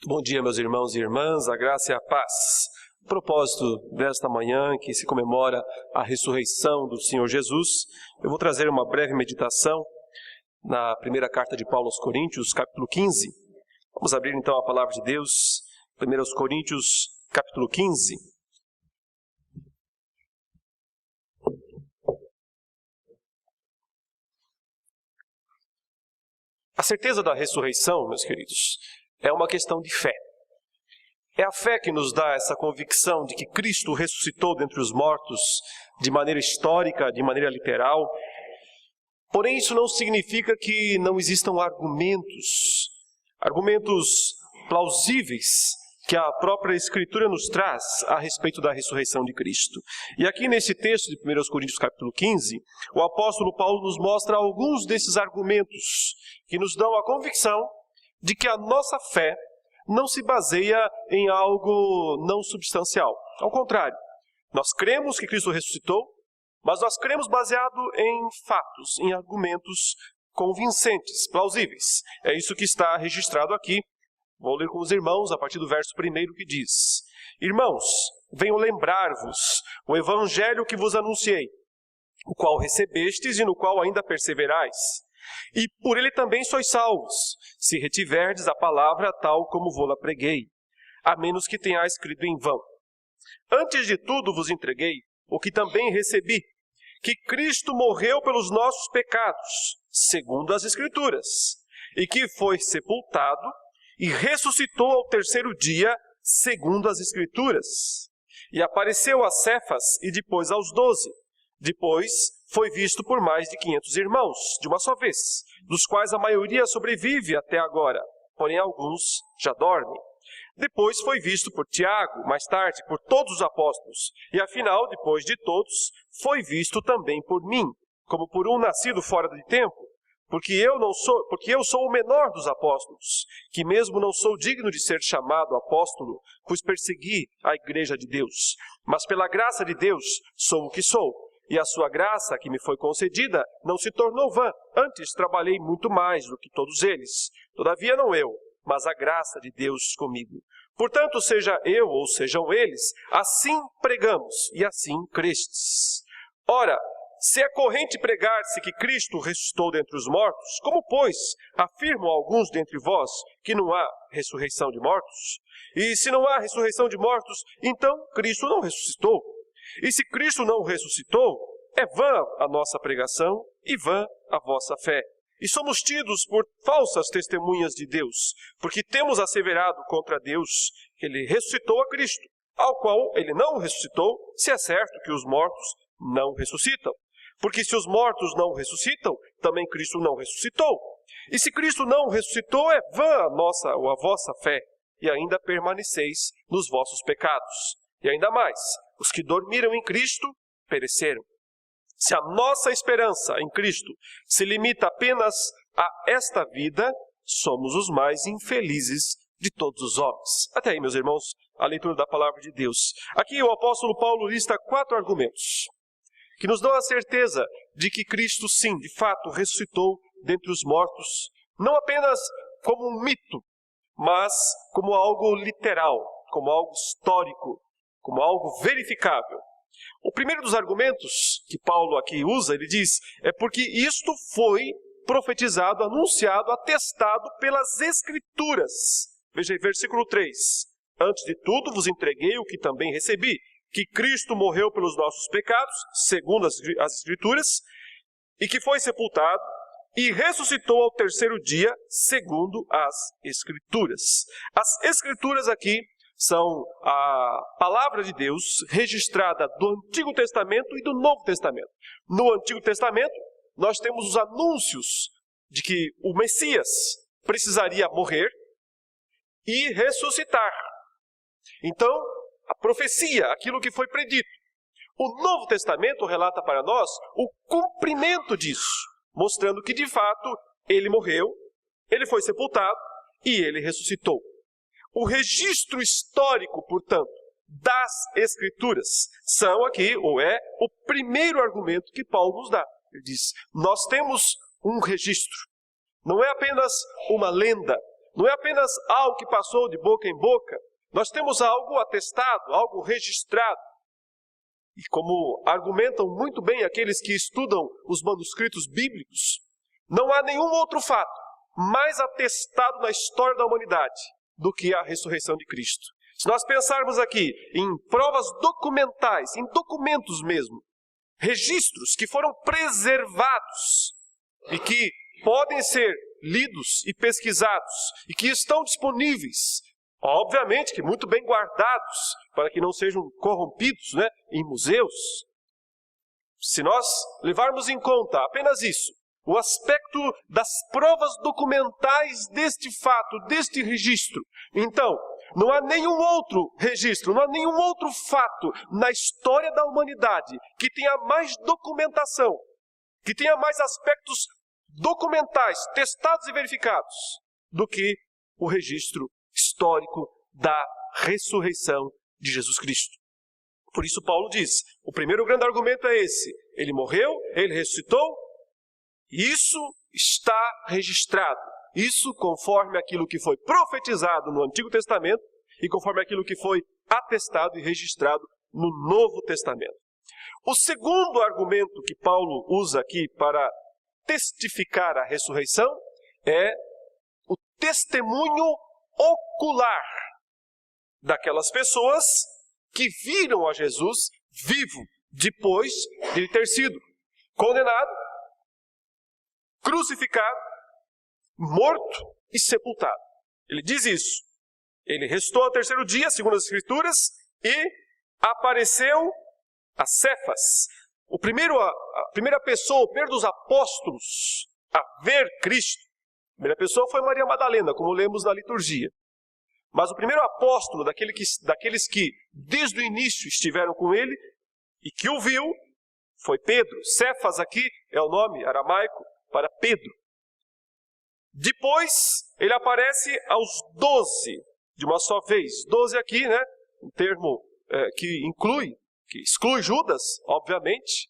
Bom dia, meus irmãos e irmãs, a graça e a paz. O propósito desta manhã, que se comemora a ressurreição do Senhor Jesus, eu vou trazer uma breve meditação na primeira carta de Paulo aos Coríntios, capítulo 15. Vamos abrir então a palavra de Deus, 1 Coríntios, capítulo 15. A certeza da ressurreição, meus queridos, é uma questão de fé. É a fé que nos dá essa convicção de que Cristo ressuscitou dentre os mortos de maneira histórica, de maneira literal. Porém, isso não significa que não existam argumentos plausíveis que a própria Escritura nos traz a respeito da ressurreição de Cristo. E aqui nesse texto de 1 Coríntios capítulo 15, o apóstolo Paulo nos mostra alguns desses argumentos que nos dão a convicção de que a nossa fé não se baseia em algo não substancial. Ao contrário, nós cremos que Cristo ressuscitou, mas nós cremos baseado em fatos, em argumentos convincentes, plausíveis. É isso que está registrado aqui. Vou ler com os irmãos a partir do verso 1 que diz: Irmãos, venho lembrar-vos o evangelho que vos anunciei, o qual recebestes e no qual ainda perseverais. E por ele também sois salvos, se retiverdes a palavra tal como vô-la preguei, a menos que tenhais crido em vão. Antes de tudo vos entreguei o que também recebi, que Cristo morreu pelos nossos pecados, segundo as Escrituras, e que foi sepultado e ressuscitou ao terceiro dia, segundo as Escrituras. E apareceu a Cefas e depois aos 12. Depois foi visto por mais de 500 irmãos, de uma só vez, dos quais a maioria sobrevive até agora, porém alguns já dormem. Depois foi visto por Tiago, mais tarde por todos os apóstolos, e afinal, depois de todos, foi visto também por mim, como por um nascido fora de tempo, porque eu sou o menor dos apóstolos, que mesmo não sou digno de ser chamado apóstolo, pois persegui a igreja de Deus. Mas pela graça de Deus sou o que sou. E a sua graça que me foi concedida não se tornou vã. Antes trabalhei muito mais do que todos eles. Todavia não eu, mas a graça de Deus comigo. Portanto, seja eu ou sejam eles, assim pregamos e assim crestes. Ora, se é corrente pregar-se que Cristo ressuscitou dentre os mortos, como, pois, afirmam alguns dentre vós que não há ressurreição de mortos? E se não há ressurreição de mortos, então Cristo não ressuscitou. E se Cristo não ressuscitou, é vã a nossa pregação e vã a vossa fé. E somos tidos por falsas testemunhas de Deus, porque temos asseverado contra Deus que Ele ressuscitou a Cristo, ao qual Ele não ressuscitou, se é certo que os mortos não ressuscitam. Porque se os mortos não ressuscitam, também Cristo não ressuscitou. E se Cristo não ressuscitou, é vã a nossa ou a vossa fé, e ainda permaneceis nos vossos pecados. E ainda mais, os que dormiram em Cristo pereceram. Se a nossa esperança em Cristo se limita apenas a esta vida, somos os mais infelizes de todos os homens. Até aí, meus irmãos, a leitura da palavra de Deus. Aqui o apóstolo Paulo lista 4 argumentos que nos dão a certeza de que Cristo, sim, de fato, ressuscitou dentre os mortos, não apenas como um mito, mas como algo literal, como algo histórico, como algo verificável. O primeiro dos argumentos que Paulo aqui usa, ele diz, é porque isto foi profetizado, anunciado, atestado pelas Escrituras. Veja aí, versículo 3. Antes de tudo vos entreguei o que também recebi, que Cristo morreu pelos nossos pecados, segundo as Escrituras, e que foi sepultado e ressuscitou ao terceiro dia, segundo as Escrituras. As Escrituras aqui são a palavra de Deus registrada do Antigo Testamento e do Novo Testamento. No Antigo Testamento, nós temos os anúncios de que o Messias precisaria morrer e ressuscitar. Então, a profecia, aquilo que foi predito. O Novo Testamento relata para nós o cumprimento disso, mostrando que, de fato, ele morreu, ele foi sepultado e ele ressuscitou. O registro histórico, portanto, das Escrituras são aqui, ou é, o primeiro argumento que Paulo nos dá. Ele diz, nós temos um registro. Não é apenas uma lenda, não é apenas algo que passou de boca em boca, nós temos algo atestado, algo registrado. E como argumentam muito bem aqueles que estudam os manuscritos bíblicos, não há nenhum outro fato mais atestado na história da humanidade do que a ressurreição de Cristo. Se nós pensarmos aqui em provas documentais, em documentos mesmo, registros que foram preservados e que podem ser lidos e pesquisados e que estão disponíveis, obviamente que muito bem guardados para que não sejam corrompidos, em museus. Se nós levarmos em conta apenas isso, o aspecto das provas documentais deste fato, deste registro, então, não há nenhum outro registro, não há nenhum outro fato na história da humanidade que tenha mais documentação, que tenha mais aspectos documentais, testados e verificados, do que o registro histórico da ressurreição de Jesus Cristo. Por isso Paulo diz, o primeiro grande argumento é esse: ele morreu, ele ressuscitou, isso está registrado. Isso conforme aquilo que foi profetizado no Antigo Testamento e conforme aquilo que foi atestado e registrado no Novo Testamento. O segundo argumento que Paulo usa aqui para testificar a ressurreição é o testemunho ocular daquelas pessoas que viram a Jesus vivo depois de ele ter sido condenado, crucificado, morto e sepultado. Ele diz isso. Ele ressuscitou ao terceiro dia, segundo as Escrituras, e apareceu a Cefas. A primeira pessoa, o primeiro dos apóstolos a ver Cristo, a primeira pessoa foi Maria Madalena, como lemos na liturgia. Mas o primeiro apóstolo, daqueles que desde o início estiveram com ele e que o viu, foi Pedro. Cefas aqui é o nome aramaico para Pedro. Depois, ele aparece aos 12, de uma só vez. 12 aqui, um termo que exclui Judas, obviamente,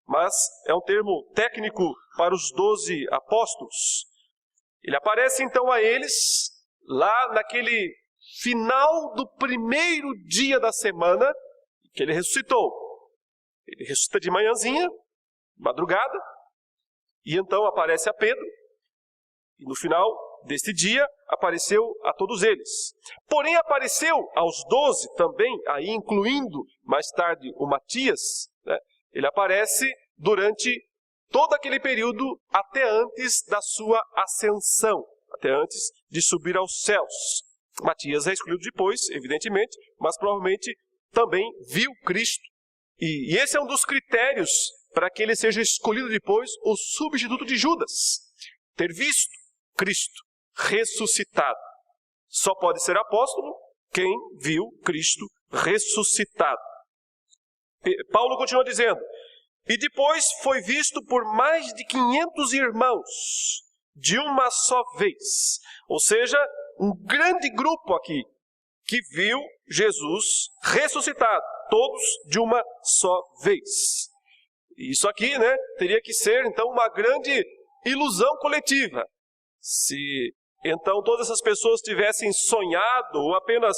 mas é um termo técnico para os 12 apóstolos. Ele aparece então a eles, lá naquele final do primeiro dia da semana, que ele ressuscitou. Ele ressuscita de manhãzinha, madrugada, e então aparece a Pedro. E no final deste dia, apareceu a todos eles. Porém, apareceu aos 12 também, aí incluindo mais tarde o Matias, ele aparece durante todo aquele período até antes da sua ascensão, até antes de subir aos céus. Matias é escolhido depois, evidentemente, mas provavelmente também viu Cristo. E esse é um dos critérios para que ele seja escolhido depois o substituto de Judas. Ter visto Cristo ressuscitado. Só pode ser apóstolo quem viu Cristo ressuscitado. Paulo continua dizendo, e depois foi visto por mais de 500 irmãos, de uma só vez. Ou seja, um grande grupo aqui, que viu Jesus ressuscitado, todos de uma só vez. Isso aqui, teria que ser, então, uma grande ilusão coletiva. Se, então, todas essas pessoas tivessem sonhado ou apenas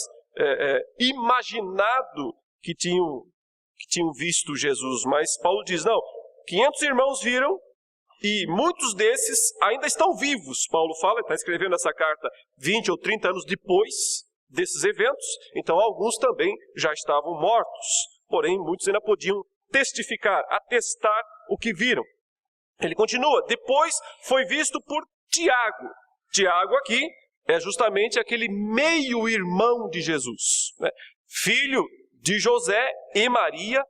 imaginado que tinham visto Jesus. Mas Paulo diz, não, 500 irmãos viram e muitos desses ainda estão vivos. Paulo fala, está escrevendo essa carta 20 ou 30 anos depois desses eventos. Então, alguns também já estavam mortos. Porém, muitos ainda podiam testificar, atestar o que viram. Ele continua, depois foi visto por Tiago. Tiago aqui é justamente aquele meio-irmão de Jesus, filho de José e Maria,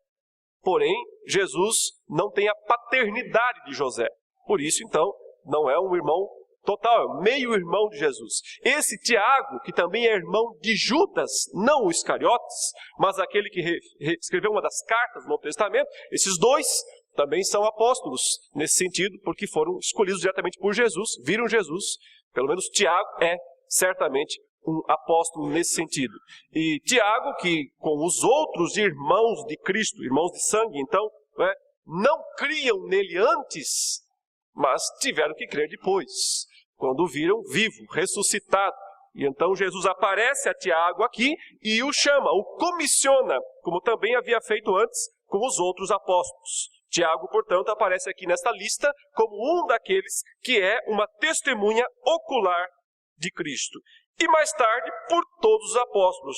porém Jesus não tem a paternidade de José. Por isso, então, não é um irmão total, é o meio-irmão de Jesus. Esse Tiago, que também é irmão de Judas, não o Iscariotes, mas aquele que escreveu uma das cartas do Novo Testamento, esses dois também são apóstolos nesse sentido, porque foram escolhidos diretamente por Jesus, viram Jesus. Pelo menos Tiago é certamente um apóstolo nesse sentido. E Tiago, que com os outros irmãos de Cristo, irmãos de sangue, então, não criam nele antes, mas tiveram que crer depois. quando o viram vivo, ressuscitado. E então Jesus aparece a Tiago aqui e o chama, o comissiona, como também havia feito antes com os outros apóstolos. Tiago, portanto, aparece aqui nesta lista como um daqueles que é uma testemunha ocular de Cristo. E mais tarde, por todos os apóstolos.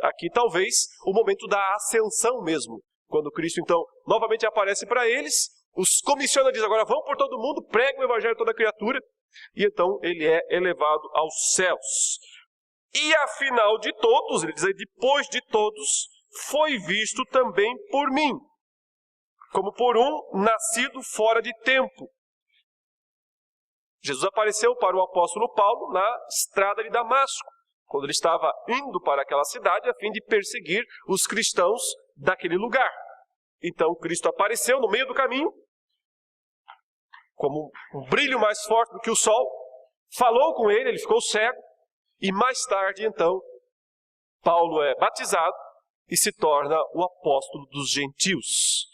Aqui talvez o momento da ascensão mesmo, quando Cristo então novamente aparece para eles, os comissiona e diz, agora vão por todo mundo, preguem o evangelho a toda criatura, e então ele é elevado aos céus. E afinal de todos, ele diz aí, depois de todos, foi visto também por mim, como por um nascido fora de tempo. Jesus apareceu para o apóstolo Paulo na estrada de Damasco, quando ele estava indo para aquela cidade a fim de perseguir os cristãos daquele lugar. Então Cristo apareceu no meio do caminho, como um brilho mais forte do que o sol, falou com ele, ele ficou cego, e mais tarde, então, Paulo é batizado e se torna o apóstolo dos gentios.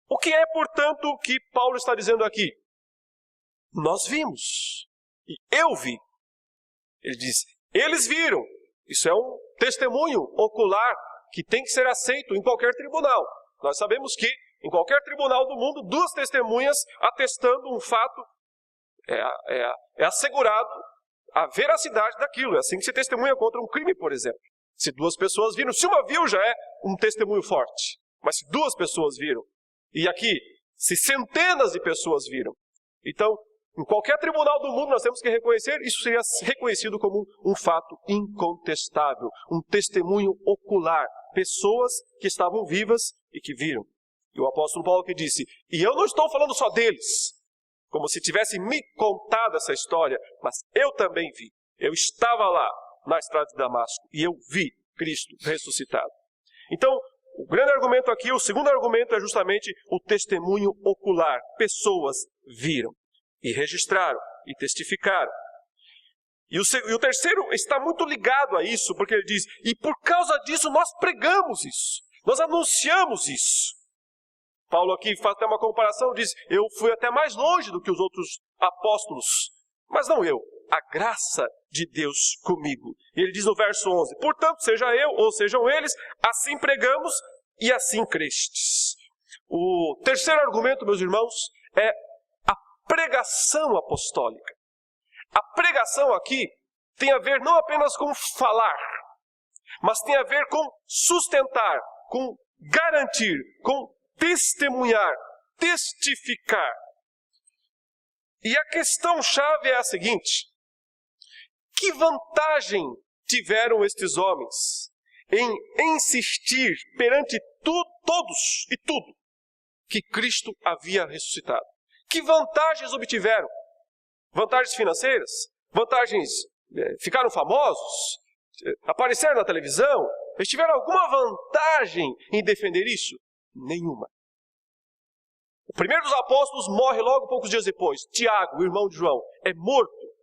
O que é, portanto, o que Paulo está dizendo aqui? Nós vimos, e eu vi. Ele diz, eles viram. Isso é um testemunho ocular que tem que ser aceito em qualquer tribunal. Nós sabemos que em qualquer tribunal do mundo, duas testemunhas atestando um fato é assegurado a veracidade daquilo. É assim que se testemunha contra um crime, por exemplo. Se duas pessoas viram, se uma viu já é um testemunho forte. Mas se duas pessoas viram, e aqui, se centenas de pessoas viram, então, em qualquer tribunal do mundo nós temos que reconhecer, isso seria reconhecido como um fato incontestável, um testemunho ocular. Pessoas que estavam vivas e que viram. E o apóstolo Paulo que disse, e eu não estou falando só deles, como se tivesse me contado essa história, mas eu também vi. Eu estava lá na estrada de Damasco e eu vi Cristo ressuscitado. Então, o grande argumento aqui, o segundo argumento é justamente o testemunho ocular. Pessoas viram e registraram e testificaram. E o terceiro está muito ligado a isso, porque ele diz, e por causa disso nós pregamos isso, nós anunciamos isso. Paulo aqui faz até uma comparação, diz, eu fui até mais longe do que os outros apóstolos, mas não eu, a graça de Deus comigo. E ele diz no verso 11, portanto, seja eu ou sejam eles, assim pregamos e assim crestes. O terceiro argumento, meus irmãos, é a pregação apostólica. A pregação aqui tem a ver não apenas com falar, mas tem a ver com sustentar, com garantir, com testemunhar, testificar. E a questão-chave é a seguinte, que vantagem tiveram estes homens em insistir perante todos e tudo que Cristo havia ressuscitado? Que vantagens obtiveram? Vantagens financeiras? Vantagens, ficaram famosos? Apareceram na televisão? Eles tiveram alguma vantagem em defender isso? Nenhuma. O primeiro dos apóstolos morre logo poucos dias depois. Tiago, o irmão de João, é morto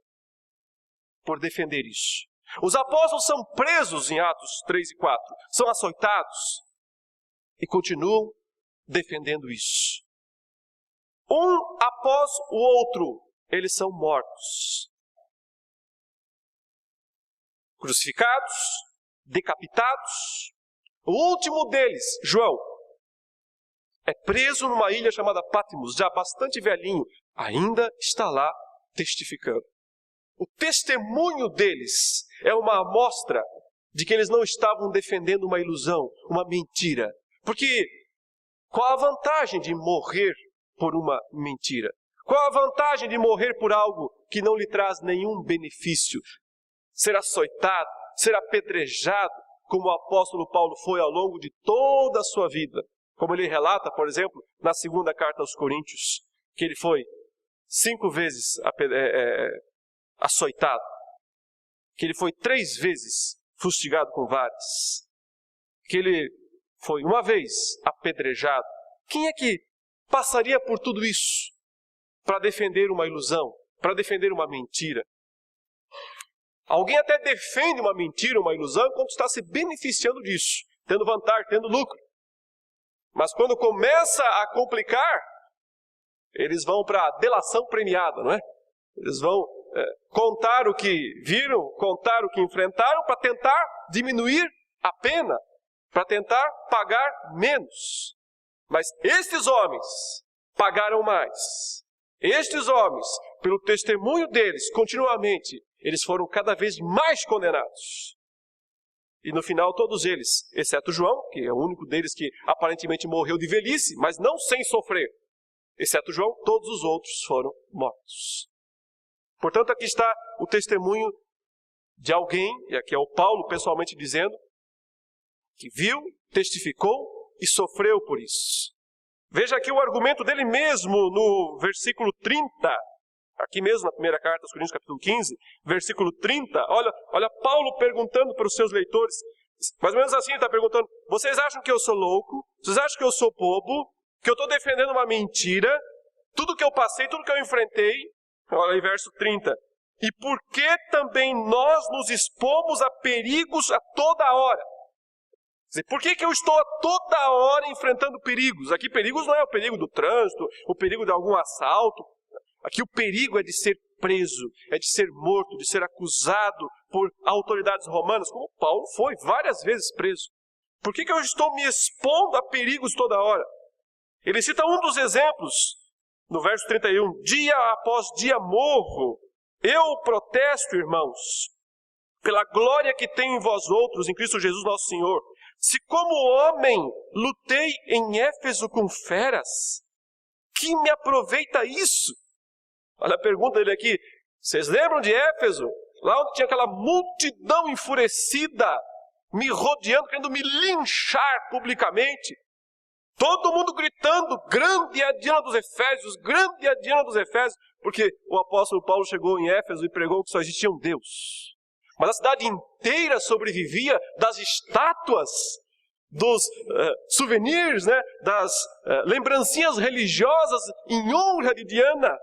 por defender isso. Os apóstolos são presos em Atos 3 e 4. São açoitados e continuam defendendo isso. Um após o outro, eles são mortos. Crucificados, decapitados. O último deles, João, é preso numa ilha chamada Patmos, já bastante velhinho, ainda está lá testificando. O testemunho deles é uma amostra de que eles não estavam defendendo uma ilusão, uma mentira. Porque qual a vantagem de morrer por uma mentira? Qual a vantagem de morrer por algo que não lhe traz nenhum benefício? Ser açoitado, ser apedrejado, como o apóstolo Paulo foi ao longo de toda a sua vida. Como ele relata, por exemplo, na segunda carta aos Coríntios, que ele foi 5 vezes açoitado, que ele foi 3 vezes fustigado com varas, que ele foi 1 vez apedrejado. Quem é que passaria por tudo isso para defender uma ilusão, para defender uma mentira? Alguém até defende uma mentira, uma ilusão, enquanto está se beneficiando disso, tendo vantagem, tendo lucro. Mas quando começa a complicar, eles vão para a delação premiada, não é? Eles vão contar o que viram, contar o que enfrentaram, para tentar diminuir a pena, para tentar pagar menos. Mas estes homens pagaram mais. Estes homens, pelo testemunho deles, continuamente, eles foram cada vez mais condenados. E no final, todos eles, exceto João, que é o único deles que aparentemente morreu de velhice, mas não sem sofrer. Exceto João, todos os outros foram mortos. Portanto, aqui está o testemunho de alguém, e aqui é o Paulo pessoalmente dizendo, que viu, testificou e sofreu por isso. Veja aqui o argumento dele mesmo no versículo 30, aqui mesmo na primeira carta aos Coríntios, capítulo 15, versículo 30. Olha Paulo perguntando para os seus leitores, mais ou menos assim ele está perguntando, vocês acham que eu sou louco? Vocês acham que eu sou bobo? Que eu estou defendendo uma mentira? Tudo que eu passei, tudo que eu enfrentei? Olha aí verso 30. E por que também nós nos expomos a perigos a toda hora? Por que eu estou a toda hora enfrentando perigos? Aqui perigos não é o perigo do trânsito, o perigo de algum assalto. Aqui o perigo é de ser preso, é de ser morto, de ser acusado por autoridades romanas, como Paulo foi várias vezes preso. Por que eu estou me expondo a perigos toda hora? Ele cita um dos exemplos, no verso 31. Dia após dia morro. Eu protesto, irmãos, pela glória que tenho em vós outros, em Cristo Jesus nosso Senhor. Se como homem lutei em Éfeso com feras, que me aproveita isso? Olha a pergunta dele aqui. Vocês lembram de Éfeso? Lá onde tinha aquela multidão enfurecida, me rodeando, querendo me linchar publicamente. Todo mundo gritando, grande é a Diana dos Efésios, grande é a Diana dos Efésios. Porque o apóstolo Paulo chegou em Éfeso e pregou que só existia um Deus. Mas a cidade inteira sobrevivia das estátuas, dos souvenirs, né, das lembrancinhas religiosas em honra de Diana.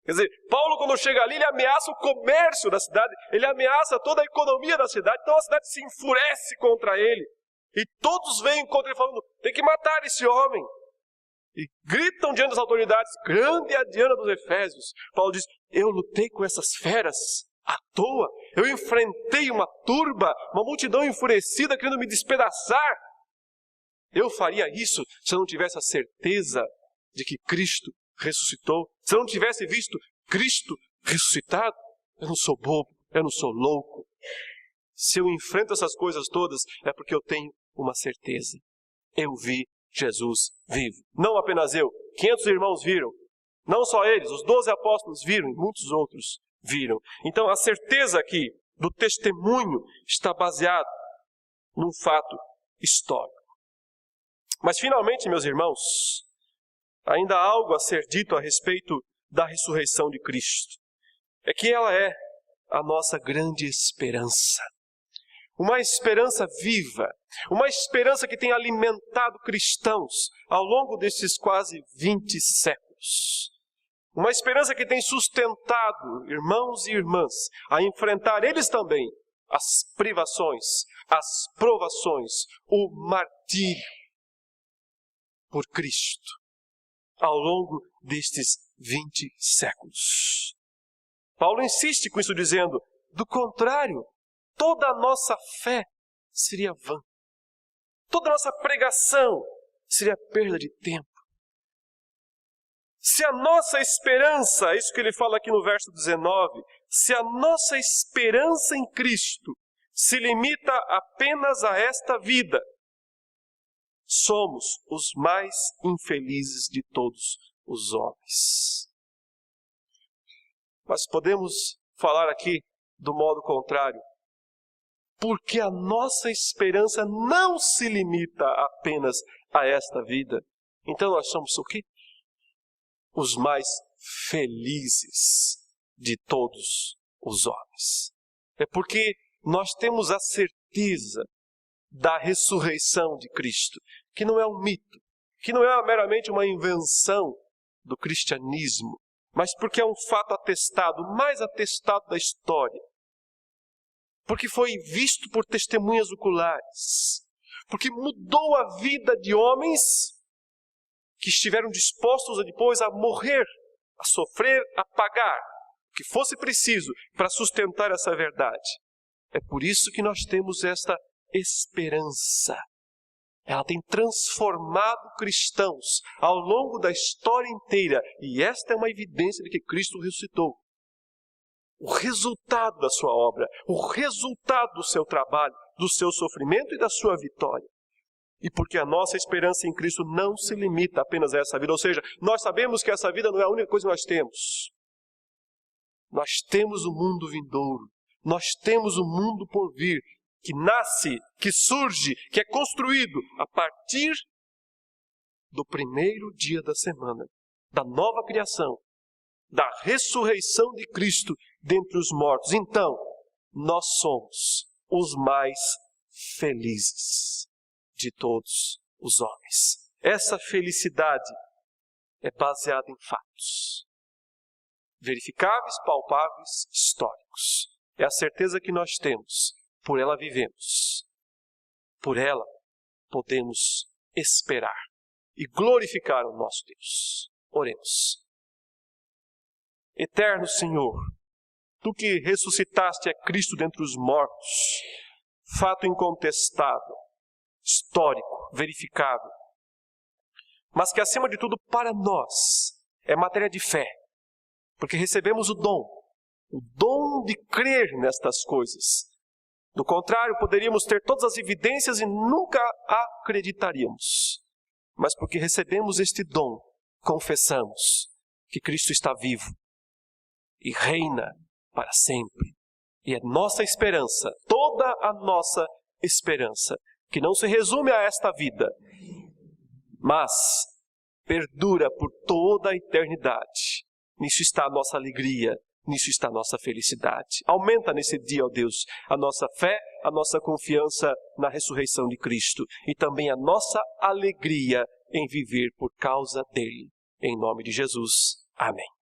Quer dizer, Paulo quando chega ali, ele ameaça o comércio da cidade, ele ameaça toda a economia da cidade, então a cidade se enfurece contra ele. E todos vêm contra ele falando, tem que matar esse homem. E gritam diante das autoridades, grande é a Diana dos Efésios. Paulo diz, eu lutei com essas feras à toa, eu enfrentei uma turba, uma multidão enfurecida querendo me despedaçar. Eu faria isso se eu não tivesse a certeza de que Cristo ressuscitou, se eu não tivesse visto Cristo ressuscitado. Eu não sou bobo, eu não sou louco. Se eu enfrento essas coisas todas, é porque eu tenho uma certeza. Eu vi Jesus vivo. Não apenas eu, 500 irmãos viram. Não só eles, os 12 apóstolos viram e muitos outros viram. Então a certeza aqui do testemunho está baseado num fato histórico. Mas finalmente, meus irmãos, ainda há algo a ser dito a respeito da ressurreição de Cristo. É que ela é a nossa grande esperança. Uma esperança viva, uma esperança que tem alimentado cristãos ao longo desses quase 20 séculos. Uma esperança que tem sustentado irmãos e irmãs a enfrentar eles também as privações, as provações, o martírio por Cristo ao longo destes 20 séculos. Paulo insiste com isso dizendo, do contrário, toda a nossa fé seria vã. Toda a nossa pregação seria perda de tempo. Se a nossa esperança, é isso que ele fala aqui no verso 19, se a nossa esperança em Cristo se limita apenas a esta vida, somos os mais infelizes de todos os homens. Mas podemos falar aqui do modo contrário. Porque a nossa esperança não se limita apenas a esta vida. Então nós somos o quê? Os mais felizes de todos os homens. É porque nós temos a certeza da ressurreição de Cristo, que não é um mito, que não é meramente uma invenção do cristianismo, mas porque é um fato atestado, o mais atestado da história. Porque foi visto por testemunhas oculares, porque mudou a vida de homens que estiveram dispostos depois a morrer, a sofrer, a pagar que fosse preciso para sustentar essa verdade. É por isso que nós temos esta esperança. Ela tem transformado cristãos ao longo da história inteira, e esta é uma evidência de que Cristo ressuscitou. O resultado da sua obra, o resultado do seu trabalho, do seu sofrimento e da sua vitória. E porque a nossa esperança em Cristo não se limita apenas a essa vida, ou seja, nós sabemos que essa vida não é a única coisa que nós temos. Nós temos o mundo vindouro, nós temos o mundo por vir, que nasce, que surge, que é construído a partir do primeiro dia da semana, da nova criação, da ressurreição de Cristo dentre os mortos. Então, nós somos os mais felizes de todos os homens. Essa felicidade é baseada em fatos verificáveis, palpáveis, históricos. É a certeza que nós temos, por ela vivemos, por ela podemos esperar e glorificar o nosso Deus. Oremos. Eterno Senhor, Tu que ressuscitaste a Cristo dentre os mortos, fato incontestável, histórico, verificável, mas que acima de tudo para nós é matéria de fé, porque recebemos o dom de crer nestas coisas. Do contrário, poderíamos ter todas as evidências e nunca acreditaríamos. Mas porque recebemos este dom, confessamos que Cristo está vivo e reina para sempre. E é nossa esperança, toda a nossa esperança, que não se resume a esta vida, mas perdura por toda a eternidade. Nisso está a nossa alegria, nisso está a nossa felicidade. Aumenta nesse dia, ó Deus, a nossa fé, a nossa confiança na ressurreição de Cristo e também a nossa alegria em viver por causa dele. Em nome de Jesus. Amém.